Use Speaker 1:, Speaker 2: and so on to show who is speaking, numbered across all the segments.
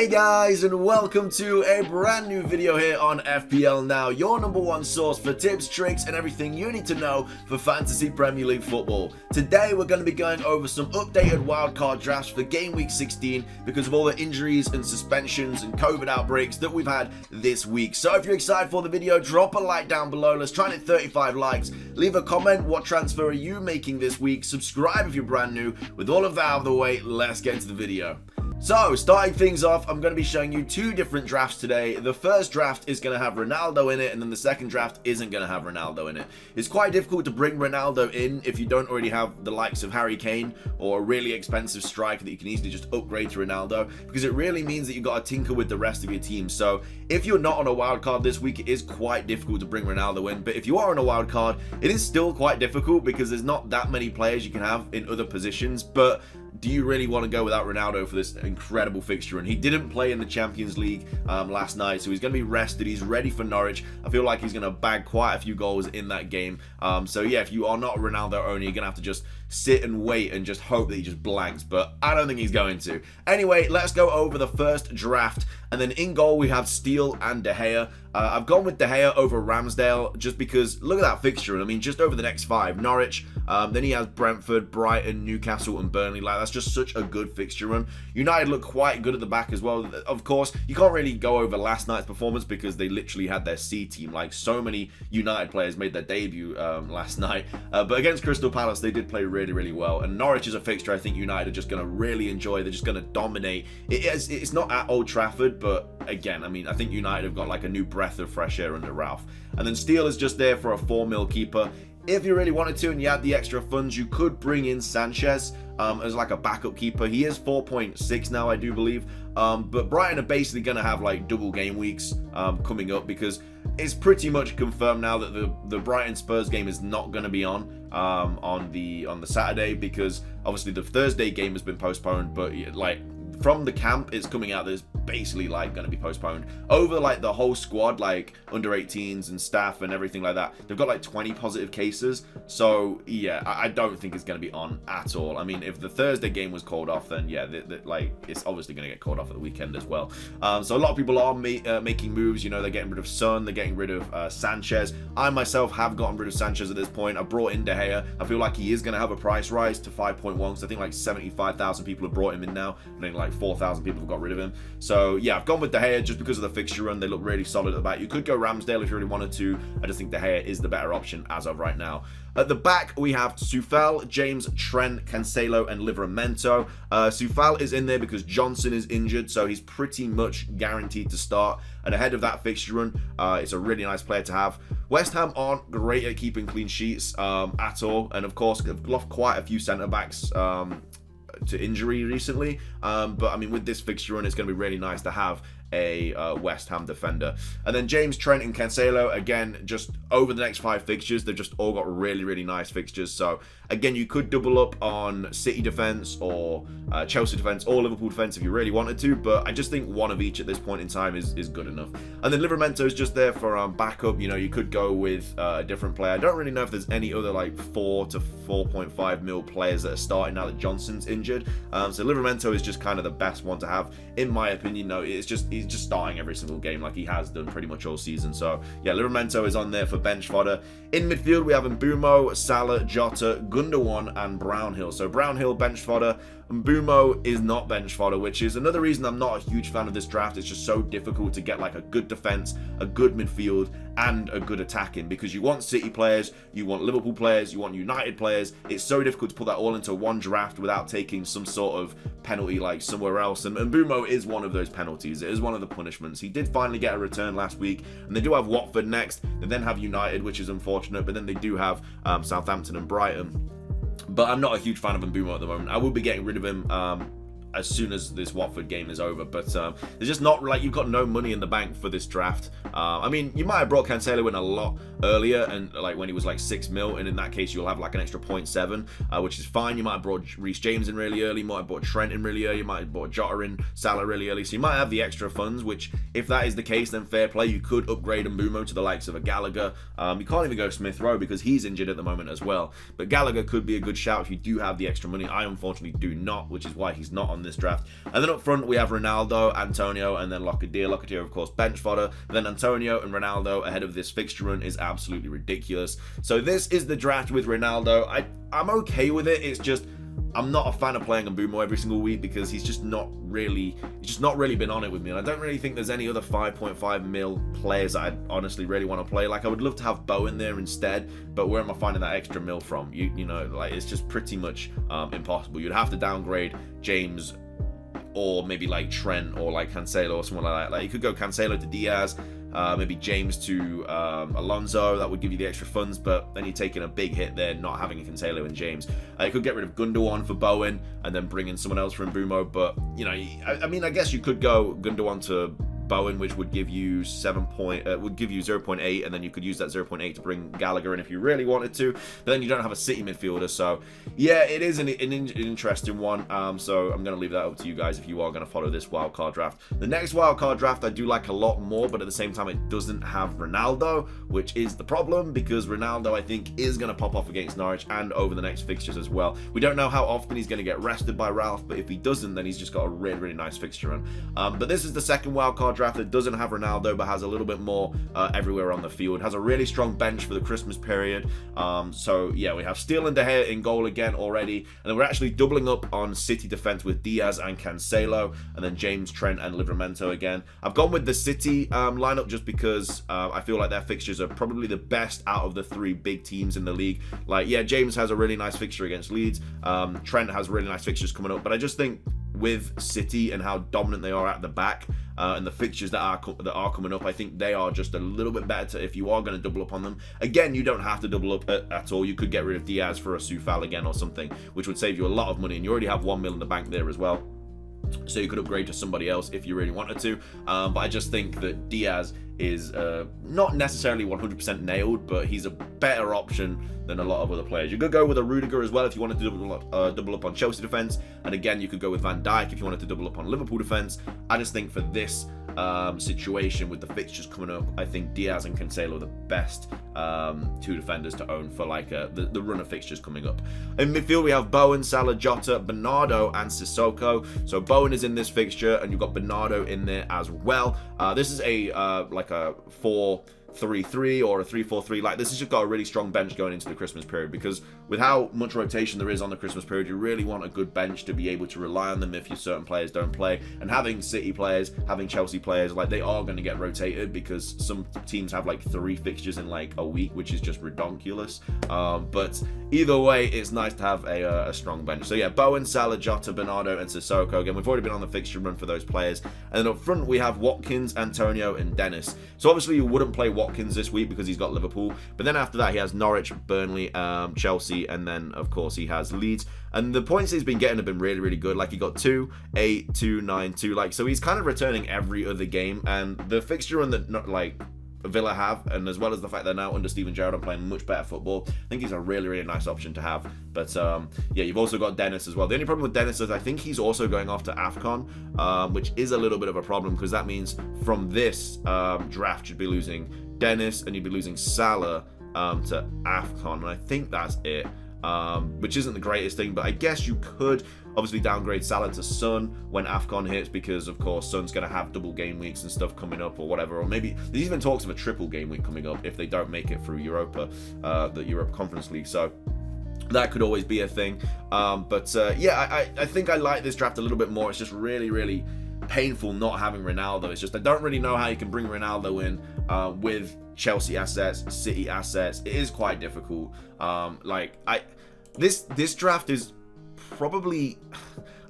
Speaker 1: Hey guys, and welcome to a brand new video here on FPL Now, your #1 source for tips, tricks, and everything you need to know for fantasy Premier League football. Today we're going to be going over some updated wildcard drafts for Game Week 16 because of all the injuries and suspensions and COVID outbreaks that we've had this week. So if you're excited for the video, drop a like down below. Let's try and hit 35 likes. Leave a comment, what transfer are you making this week? Subscribe if you're brand new. With all of that out of the way, let's get into the video. So, starting things off, I'm going to be showing you two different drafts today. The first draft is going to have Ronaldo in it, and then the second draft isn't going to have Ronaldo in it. It's quite difficult to bring Ronaldo in if you don't already have the likes of Harry Kane or a really expensive striker that you can easily just upgrade to Ronaldo, because it really means that you've got to tinker with the rest of your team. So, if you're not on a wild card this week, it is quite difficult to bring Ronaldo in. But if you are on a wild card, it is still quite difficult because there's not that many players you can have in other positions. But do you really want to go without Ronaldo for this incredible fixture? And he didn't play in the Champions League last night, so he's going to be rested. He's ready for Norwich. I feel like he's going to bag quite a few goals in that game. So yeah, if you are not a Ronaldo owner, you're going to have to just sit and wait and just hope that he just blanks, but I don't think he's going to. Anyway, let's go over the first draft. And then in goal, we have Steele and De Gea. I've gone with De Gea over Ramsdale just because look at that fixture. I mean, just over the next 5, Norwich, then he has Brentford, Brighton, Newcastle, and Burnley. Like, that's just such a good fixture run. United look quite good at the back as well. Of course, you can't really go over last night's performance because they literally had their C team. Like, so many United players made their debut last night. But against Crystal Palace, they did play really well. And Norwich is a fixture I think United are just going to really enjoy. They're just going to dominate. It's not at Old Trafford, but again, I mean, I think United have got like a new breath of fresh air under Ralph. And then Steele is just there for a 4 mil keeper. If you really wanted to and you had the extra funds, you could bring in Sanchez as like a backup keeper. He is 4.6 now, I do believe. But Brighton are basically going to have like double game weeks coming up because it's pretty much confirmed now that the Brighton Spurs game is not going to be on the Saturday because obviously the Thursday game has been postponed. But like from the camp, it's coming out that it's basically like going to be postponed over like the whole squad, like under 18s and staff and everything like that. They've got like 20 positive cases, so yeah, I don't think it's going to be on at all. I mean, if the Thursday game was called off, then yeah, like it's obviously going to get called off at the weekend as well. So a lot of people are making moves. You know, they're getting rid of Son, they're getting rid of Sanchez. I myself have gotten rid of Sanchez at this point. I brought in De Gea. I feel like he is going to have a price rise to 5.1 because I think like 75,000 people have brought him in now. I think like 4,000 people have got rid of him. So yeah, I've gone with De Gea just because of the fixture run. They look really solid at the back. You could go Ramsdale if you really wanted to. I just think De Gea is the better option as of right now. At the back, we have Soufal, James, Trent, Cancelo, and Livramento. Soufal is in there because Johnson is injured, so he's pretty much guaranteed to start. And ahead of that fixture run, it's a really nice player to have. West Ham aren't great at keeping clean sheets at all. And of course, they've lost quite a few centre-backs to injury recently, but I mean, with this fixture run, it's going to be really nice to have a West Ham defender. And then James, Trent, and Cancelo, again, just over the next 5 fixtures, they've just all got really nice fixtures. So again, you could double up on City defense or Chelsea defense or Liverpool defense if you really wanted to, but I just think one of each at this point in time is good enough. And then Livramento is just there for backup. You know, you could go with a different player. I don't really know if there's any other like 4 to 4.5 mil players that are starting now that Johnson's injured. So Livramento is just kind of the best one to have, in my opinion. No, it's just he's just starting every single game like he has done pretty much all season. So yeah, Livramento is on there for bench fodder. In midfield, we have Mbumo, Salah, Jota, Gundogan, and Brownhill. So Brownhill, bench fodder. Mbumo is not bench fodder, which is another reason I'm not a huge fan of this draft. It's just so difficult to get like a good defense, a good midfield, and a good attacking, because you want City players, you want Liverpool players, you want United players. It's so difficult to put that all into one draft without taking some sort of penalty like somewhere else. And Mbumo is one of those penalties. It is one of the punishments. He did finally get a return last week, and they do have Watford next. They then have United, which is unfortunate, but then they do have Southampton and Brighton. But I'm not a huge fan of Mbumo at the moment. I will be getting rid of him as soon as this Watford game is over. But there's just not, like, you've got no money in the bank for this draft. I mean, you might have brought Cancelo in a lot earlier, and like when he was like 6 mil, and in that case you'll have like an extra 0.7, which is fine. You might have brought Reece James in really early, you might have brought Trent in really early, you might have brought Jota in, Salah really early, so you might have the extra funds, which if that is the case, then fair play. You could upgrade Mbumo to the likes of a Gallagher. You can't even go Smith Rowe because he's injured at the moment as well, but Gallagher could be a good shout if you do have the extra money. I unfortunately do not, which is why he's not on this draft. And then up front, we have Ronaldo, Antonio, and then Locadia. Locadia, of course, bench fodder. But then Antonio and Ronaldo ahead of this fixture run is absolutely ridiculous. So this is the draft with Ronaldo. I'm okay with it. It's just I'm not a fan of playing Mbumo every single week because he's just not really been on it with me. And I don't really think there's any other 5.5 mil players that I honestly really want to play. Like, I would love to have Bowen there instead, but where am I finding that extra mil from? You know, like, it's just pretty much impossible. You'd have to downgrade James or maybe like Trent or like Cancelo or someone like that. Like, you could go Cancelo to Diaz, maybe James to Alonso. That would give you the extra funds, but then you're taking a big hit there not having a Cancelo and James. You could get rid of Gundogan for Bowen and then bring in someone else for Mbumo, but you know, I mean, I guess you could go Gundogan to Bowen, which would give you 0.8, and then you could use that 0.8 to bring Gallagher in if you really wanted to. But then you don't have a City midfielder, so yeah, it is an interesting one. So I'm going to leave that up to you guys if you are going to follow this wildcard draft. The next wildcard draft I do like a lot more, but at the same time it doesn't have Ronaldo, which is the problem because Ronaldo I think is going to pop off against Norwich and over the next fixtures as well. We don't know how often he's going to get rested by Ralph, but if he doesn't, then he's just got a really nice fixture run. But this is the second wildcard draft that doesn't have Ronaldo but has a little bit more everywhere on the field. Has a really strong bench for the Christmas period. So yeah, we have Steele and De Gea in goal again already, and then we're actually doubling up on City defense with Diaz and Cancelo, and then James, Trent and Livramento again. I've gone with the City lineup just because I feel like their fixtures are probably the best out of the three big teams in the league. Like, yeah, James has a really nice fixture against Leeds. Trent has really nice fixtures coming up, but I just think with City and how dominant they are at the back and the fixtures that are coming up, I think they are just a little bit better if you are going to double up on them. Again, you don't have to double up at all. You could get rid of Diaz for a Soufal again or something, which would save you a lot of money, and you already have 1 mil in the bank there as well. So you could upgrade to somebody else if you really wanted to. But I just think that Diaz is not necessarily 100% nailed, but he's a better option than a lot of other players. You could go with a Rudiger as well if you wanted to double up on Chelsea defense, and again you could go with Van Dijk if you wanted to double up on Liverpool defense. I just think for this situation with the fixtures coming up, I think Diaz and Cancelo are the best two defenders to own for like the run of fixtures coming up. In midfield we have Bowen, Salah, Jota, Bernardo and Sissoko. So Bowen is in this fixture and you've got Bernardo in there as well. This is a like a 4-3-3 or a 3-4-3. Like, this has just got a really strong bench going into the Christmas period, because with how much rotation there is on the Christmas period, you really want a good bench to be able to rely on them if your certain players don't play. And having City players, having Chelsea players, like, they are going to get rotated because some teams have like 3 fixtures in like a week, which is just redonkulous. But either way, it's nice to have a strong bench. So yeah, Bowen, Salah, Jota, Bernardo and Sissoko. Again, we've already been on the fixture run for those players. And then up front we have Watkins, Antonio and Dennis. So obviously you wouldn't play Watkins this week because he's got Liverpool, but then after that he has Norwich, Burnley, Chelsea, and then of course he has Leeds. And the points he's been getting have been really good. Like, he got 2, 8, 2, 9, 2. Like, so he's kind of returning every other game. And the fixture run that like Villa have, and as well as the fact they're now under Steven Gerrard and playing much better football, I think he's a really nice option to have. But yeah, you've also got Dennis as well. The only problem with Dennis is I think he's also going off to AFCON, which is a little bit of a problem, because that means from this draft you'd be losing Dennis and you'd be losing Salah to AFCON, and I think that's it. Which isn't the greatest thing, but I guess you could obviously downgrade Salah to Son when AFCON hits, because of course Son's going to have double game weeks and stuff coming up or whatever, or maybe there's even talks of a triple game week coming up if they don't make it through Europa, the Europe Conference League, so that could always be a thing. Yeah, I think I like this draft a little bit more. It's just really painful not having Ronaldo. It's just I don't really know how you can bring Ronaldo in with Chelsea assets, City assets. It is quite difficult. This draft is probably,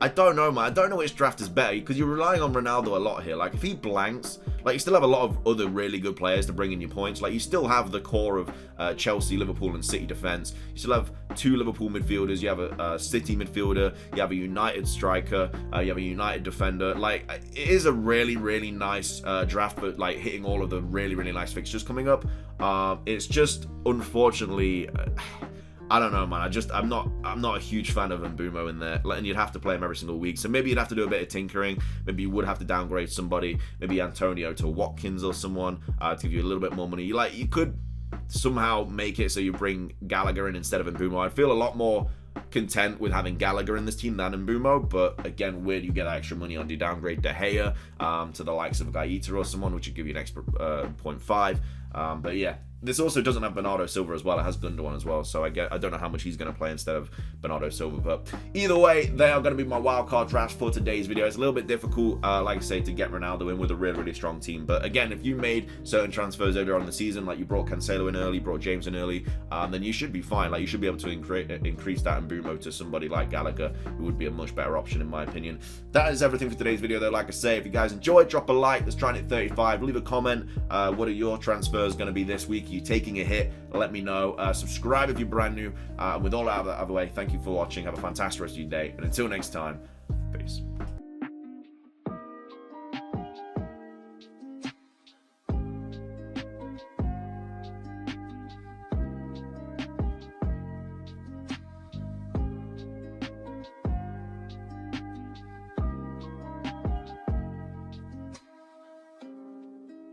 Speaker 1: I don't know, man. I don't know which draft is better, because you're relying on Ronaldo a lot here. Like, if he blanks, like, you still have a lot of other really good players to bring in your points. Like, you still have the core of Chelsea, Liverpool and City defense. You still have 2 Liverpool midfielders. You have a City midfielder. You have a United striker. You have a United defender. Like, it is a really nice draft, but like hitting all of the really nice fixtures coming up. It's just, unfortunately, I don't know, man. I'm not a huge fan of Mbumo in there, and you'd have to play him every single week. So maybe you'd have to do a bit of tinkering. Maybe you would have to downgrade somebody, maybe Antonio to Watkins or someone to give you a little bit more money. You could somehow make it so you bring Gallagher in instead of Mbumo. I'd feel a lot more content with having Gallagher in this team than Mbeumo, but again, where do you get extra money on? Do you downgrade De Gea to the likes of a Gaeta or someone, which would give you an extra 0.5? But yeah, this also doesn't have Bernardo Silva as well. It has Gundogan as well, so I don't know how much he's going to play instead of Bernardo Silva. But either way, they are going to be my wildcard drafts for today's video. It's a little bit difficult, like I say, to get Ronaldo in with a really, really strong team. But again, if you made certain transfers earlier on in the season, like you brought Cancelo in early, brought James in early, then you should be fine. Like you should be able to increase that Mbeumo to somebody like Gallagher, who would be a much better option in my opinion. That is everything for today's video, though. Like I say, if you guys enjoyed, drop a like. Let's try and hit 35. Leave a comment. What are your transfers going to be this week? Are you taking a hit? Let me know. Subscribe if you're brand new. With all that out of the way, thank you for watching. Have a fantastic rest of your day, and until next time, peace.